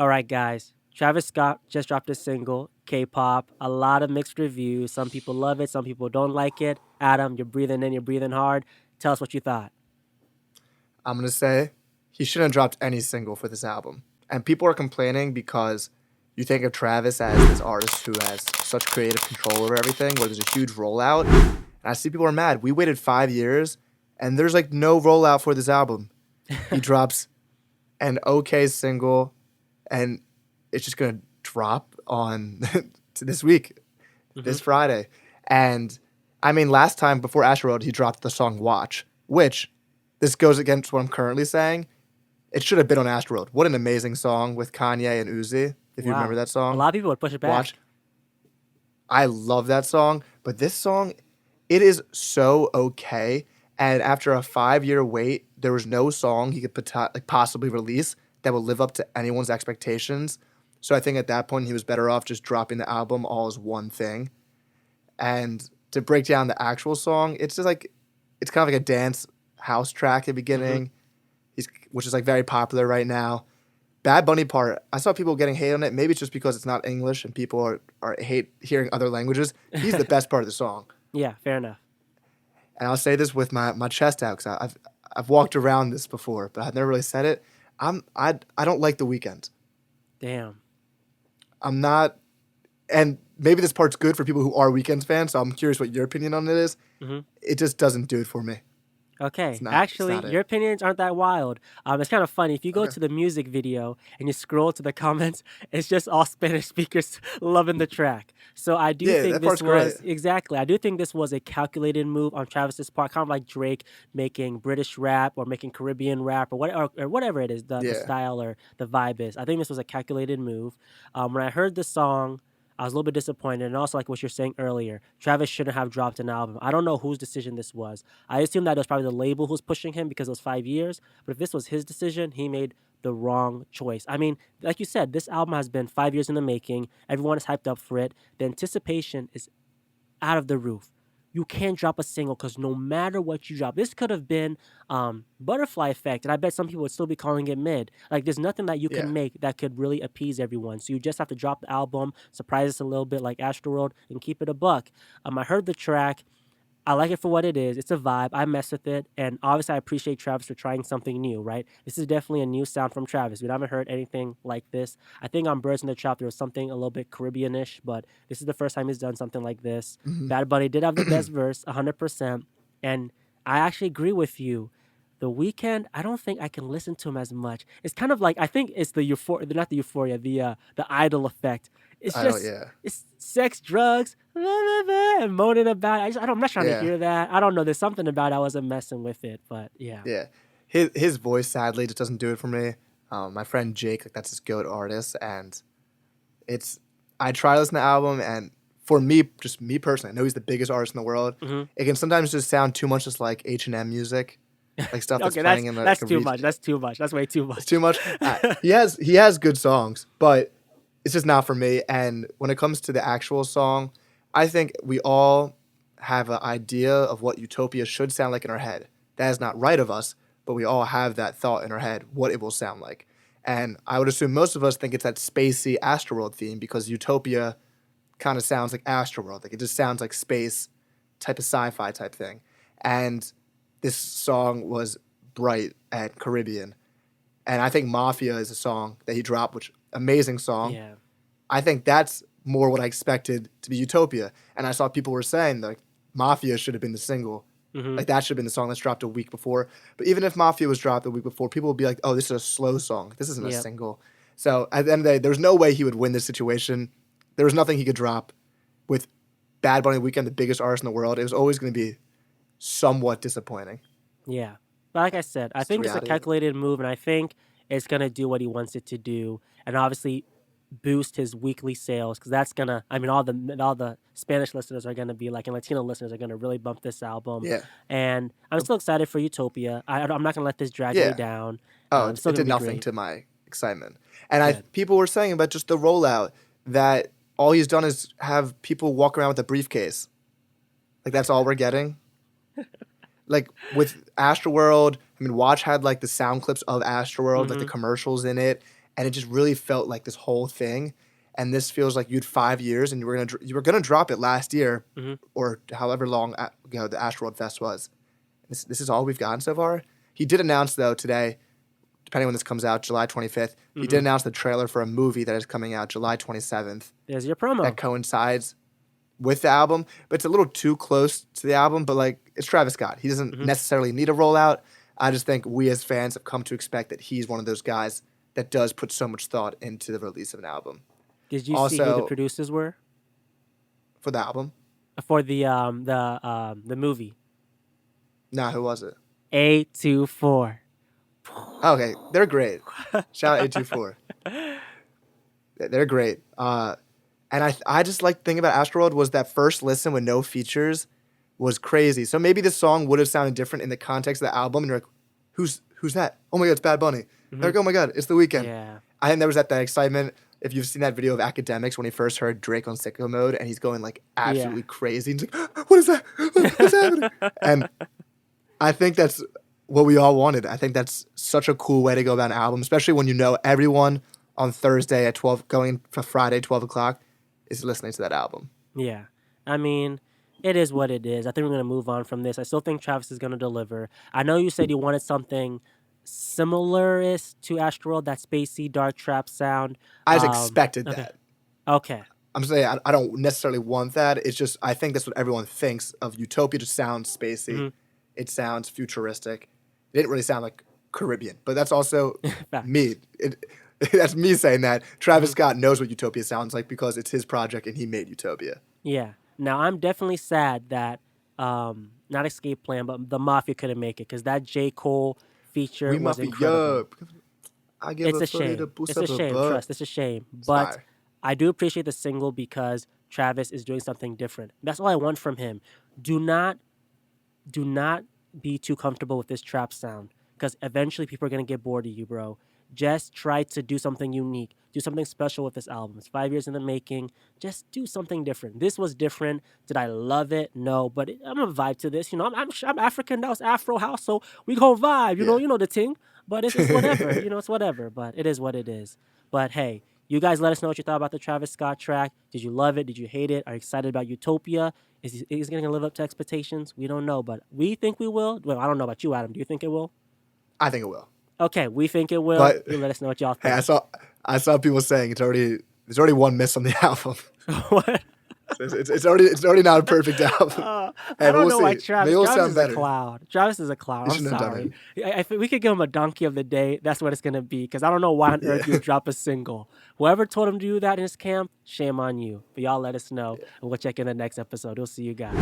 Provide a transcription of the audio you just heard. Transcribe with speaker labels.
Speaker 1: All right, guys. Travis Scott just dropped a single, K-pop. A lot of mixed reviews. Some people love it, some people don't like it. Adam, you're breathing in, you're breathing hard. Tell us what you thought.
Speaker 2: I'm gonna say he shouldn't have dropped any single for this album. And people are complaining because you think of Travis as this artist who has such creative control over everything, where there's a huge rollout. And I see people are mad. We waited 5 years, and there's like no rollout for this album. He drops an okay single, and it's just gonna drop on to this week,
Speaker 1: Hmm.
Speaker 2: this Friday. And I mean, last time before Asteroid, he dropped the song Watch, which this goes against what I'm currently saying. It should have been on Asteroid. What an amazing song with Kanye and Uzi, if you remember
Speaker 1: Wow.
Speaker 2: that
Speaker 1: A
Speaker 2: song.
Speaker 1: lot of people would push it
Speaker 2: Watch.
Speaker 1: back.
Speaker 2: I love that song, but this song, it is so okay. And after a 5 year wait, there was no song he could possibly release that would live up to anyone's expectations. So I think at that point he was better off just dropping the album all as one thing. And to break down the actual song, it's just like it's kind of like a dance house track at the
Speaker 1: Hmm.
Speaker 2: beginning, which is like very popular right now. Bad Bunny part, I saw people getting hate on it. Maybe it's just because it's not English and people are hate hearing other languages. He's the best part of the song.
Speaker 1: Yeah, fair enough.
Speaker 2: And I'll say this with my chest out because I've walked around this before, but I've never really said it. I don't like The Weeknd.
Speaker 1: Damn.
Speaker 2: I'm not, and maybe this part's good for people who are Weeknd fans. So I'm curious what your opinion on it is.
Speaker 1: Hmm.
Speaker 2: It just doesn't do it for me. It's
Speaker 1: Okay,
Speaker 2: not. It's
Speaker 1: actually,
Speaker 2: not
Speaker 1: your
Speaker 2: it.
Speaker 1: opinions aren't that wild. It's kind of funny. If you go
Speaker 2: Okay.
Speaker 1: to the music video and you scroll to the comments, it's just all Spanish speakers loving the track. So I do
Speaker 2: Yeah,
Speaker 1: think
Speaker 2: that
Speaker 1: this
Speaker 2: part's great.
Speaker 1: was exactly. I do think this was a calculated move on Travis's part, kind of like Drake making British rap or making Caribbean rap or whatever it is, the
Speaker 2: Yeah.
Speaker 1: style or the vibe is. I think this was a calculated move. When I heard the song. I was a little bit disappointed, and also like what you're saying earlier, Travis shouldn't have dropped an album. I don't know whose decision this was. I assume that it was probably the label who's pushing him because it was 5 years. But if this was his decision, he made the wrong choice. I mean, like you said, this album has been 5 years in the making. Everyone is hyped up for it. The anticipation is out of the roof. You can't drop a single because no matter what you drop, this could have been Butterfly Effect, and I bet some people would still be calling it mid. Like, there's nothing that you
Speaker 2: Yeah.
Speaker 1: can make that could really appease everyone. So you just have to drop the album, surprise us a little bit like Astroworld, and keep it a buck. I heard the track. I like it for what it is. It's a vibe. I mess with it. And obviously, I appreciate Travis for trying something new, right? This is definitely a new sound from Travis. We haven't heard anything like this. I think on Birds in the Trap, there was something a little bit Caribbean-ish, but this is the first time he's done something like this.
Speaker 2: Hmm.
Speaker 1: Bad Bunny did have the best verse, 100%. And I actually agree with you. The Weekend, I don't think I can listen to him as much. It's kind of like I think it's the euphoria, not the euphoria, the idol effect. It's
Speaker 2: I don't.
Speaker 1: just
Speaker 2: Yeah.
Speaker 1: it's sex, drugs, and moaning about it. I'm not trying to
Speaker 2: Yeah.
Speaker 1: hear that. I don't know. There's something about it. I wasn't messing with it, but yeah.
Speaker 2: Yeah. His voice sadly just doesn't do it for me. My friend Jake, like that's his goat artist, and it's I try to listen to the album, and for me, just me personally, I know he's the biggest artist in the world.
Speaker 1: Hmm.
Speaker 2: It can sometimes just sound too much just like H&M music, like stuff that's
Speaker 1: Okay,
Speaker 2: playing in like
Speaker 1: that's
Speaker 2: a
Speaker 1: too
Speaker 2: reach.
Speaker 1: much. That's too much. That's way too
Speaker 2: It's
Speaker 1: much.
Speaker 2: too much. He has good songs, but it's just not for me. And when it comes to the actual song, I think we all have an idea of what Utopia should sound like in our head. That is not right of us, but we all have that thought in our head what it will sound like. And I would assume most of us think it's that spacey Astroworld theme because Utopia kind of sounds like Astroworld. Like it just sounds like space type of sci-fi type thing. And this song was bright and Caribbean. And I think Mafia is a song that he dropped, which amazing song.
Speaker 1: Yeah.
Speaker 2: I think that's more what I expected to be Utopia. And I saw people were saying like Mafia should have been the single.
Speaker 1: Hmm.
Speaker 2: Like that should have been the song that's dropped a week before. But even if Mafia was dropped a week before, people would be like, "Oh, this is a slow song. This isn't a
Speaker 1: Yep.
Speaker 2: single." So at the end of the day, there was no way he would win this situation. There was nothing he could drop with Bad Bunny Weekend, the biggest artist in the world. It was always going to be somewhat disappointing.
Speaker 1: Yeah. But like I said, I
Speaker 2: It's the
Speaker 1: think it's a
Speaker 2: reality of it.
Speaker 1: calculated move, and I think it's gonna do what he wants it to do, and obviously boost his weekly sales because that's gonna. I mean, all the Spanish listeners are gonna be like, and Latino listeners are gonna really bump this album,
Speaker 2: Yeah.
Speaker 1: and I'm still excited for Utopia. I'm not gonna let this drag me
Speaker 2: Yeah.
Speaker 1: down.
Speaker 2: Oh,
Speaker 1: It's still
Speaker 2: it
Speaker 1: gonna
Speaker 2: did
Speaker 1: be
Speaker 2: nothing
Speaker 1: great.
Speaker 2: to my excitement. And I
Speaker 1: Good.
Speaker 2: people were saying about just the rollout that all he's done is have people walk around with a briefcase. Like that's all we're getting. Like with Astroworld, I mean, Watch had like the sound clips of Astroworld, like the
Speaker 1: Hmm.
Speaker 2: commercials in it, and it just really felt like this whole thing. And this feels like you had 5 years, and you were gonna drop it last year,
Speaker 1: Hmm.
Speaker 2: or however long the Astroworld Fest was. This is all we've gotten so far. He did announce though today, depending when this comes out, July 25th. He did
Speaker 1: Hmm.
Speaker 2: announce the trailer for a movie that is coming out July 27th
Speaker 1: There's your
Speaker 2: that
Speaker 1: promo.
Speaker 2: coincides with the album, but it's a little too close to the album. But like, it's Travis Scott. He doesn't
Speaker 1: Hmm.
Speaker 2: necessarily need a rollout. I just think we as fans have come to expect that he's one of those guys that does put so much thought into the release of an album.
Speaker 1: Did you see who the
Speaker 2: Also,
Speaker 1: producers were
Speaker 2: for the album,
Speaker 1: for the movie?
Speaker 2: nah, who was it?
Speaker 1: A24.
Speaker 2: Okay, they're great. Shout out A24. They're great. And I just like the thing about Astroworld was that first listen with no features was crazy. So maybe this song would have sounded different in the context of the album. And you're like, who's that? Oh my god, it's Bad Bunny.
Speaker 1: Hmm.
Speaker 2: They're like, oh my god, it's The Weeknd.
Speaker 1: Yeah.
Speaker 2: I think there was that excitement. If you've seen that video of Academics when he first heard Drake on Sicko Mode and he's going like
Speaker 1: Yeah.
Speaker 2: absolutely crazy. And he's like, what is that? What's happening? And I think that's what we all wanted. I think that's such a cool way to go about an album, especially when you know everyone on Thursday at 12, going for Friday, 12 o'clock, is listening to that album.
Speaker 1: Yeah. I mean, it is what it is. I think we're going to move on from this. I still think Travis is going to deliver. I know you said you wanted something similar to Astroworld, that spacey, dark trap sound.
Speaker 2: I just expected
Speaker 1: Okay.
Speaker 2: that.
Speaker 1: Okay.
Speaker 2: I'm saying I don't necessarily want that. It's just I think that's what everyone thinks of Utopia. Just sounds spacey.
Speaker 1: Hmm.
Speaker 2: It sounds futuristic. It didn't really sound like Caribbean, but that's also
Speaker 1: Fact.
Speaker 2: me. That's me saying that. Travis
Speaker 1: Mhm.
Speaker 2: Scott knows what Utopia sounds like because it's his project and he made Utopia.
Speaker 1: Yeah. Now, I'm definitely sad that, not Escape Plan, but the Mafia couldn't make it because that J. Cole feature
Speaker 2: We
Speaker 1: was
Speaker 2: must be
Speaker 1: incredible.
Speaker 2: up. I give
Speaker 1: It's
Speaker 2: a
Speaker 1: a
Speaker 2: footy to
Speaker 1: shame.
Speaker 2: boost
Speaker 1: It's a
Speaker 2: up a
Speaker 1: shame.
Speaker 2: butt.
Speaker 1: Trust. It's a shame.
Speaker 2: It's
Speaker 1: But
Speaker 2: fire.
Speaker 1: I do appreciate the single because Travis is doing something different. That's all I want from him. Do not, do not be too comfortable with this trap sound because eventually people are gonna get bored of you, bro. Just try to do something unique. Do something special with this album. It's 5 years in the making. Just do something different. This was different. Did I love it? No, but I'm gonna vibe to this. You know, I'm African. That was Afro house, so we gonna vibe.
Speaker 2: Yeah.
Speaker 1: You know the thing. But it's whatever. You know, it's whatever. But it is what it is. But hey, you guys let us know what you thought about the Travis Scott track. Did you love it? Did you hate it? Are you excited about Utopia? Is it going to live up to expectations? We don't know, but we think we will. Well, I don't know about you, Adam. Do you think it will?
Speaker 2: I think it will.
Speaker 1: Okay, we think it will.
Speaker 2: But
Speaker 1: You let us know what y'all
Speaker 2: hey,
Speaker 1: think.
Speaker 2: I saw people saying there's already one miss on the album.
Speaker 1: What?
Speaker 2: It's already not a perfect album.
Speaker 1: I
Speaker 2: Hey, but
Speaker 1: don't
Speaker 2: we'll
Speaker 1: know why
Speaker 2: see.
Speaker 1: Travis.
Speaker 2: Maybe it'll
Speaker 1: Travis
Speaker 2: sound
Speaker 1: is a
Speaker 2: better.
Speaker 1: clown. Travis is a clown.
Speaker 2: They
Speaker 1: I'm
Speaker 2: shouldn't have done
Speaker 1: sorry. If we could give him a donkey of the day, that's what it's gonna be. Because I don't know why on earth you would drop a single. Whoever told him to do that in his camp, shame on you. But y'all let us know, and we'll check in the next episode. We'll see you guys.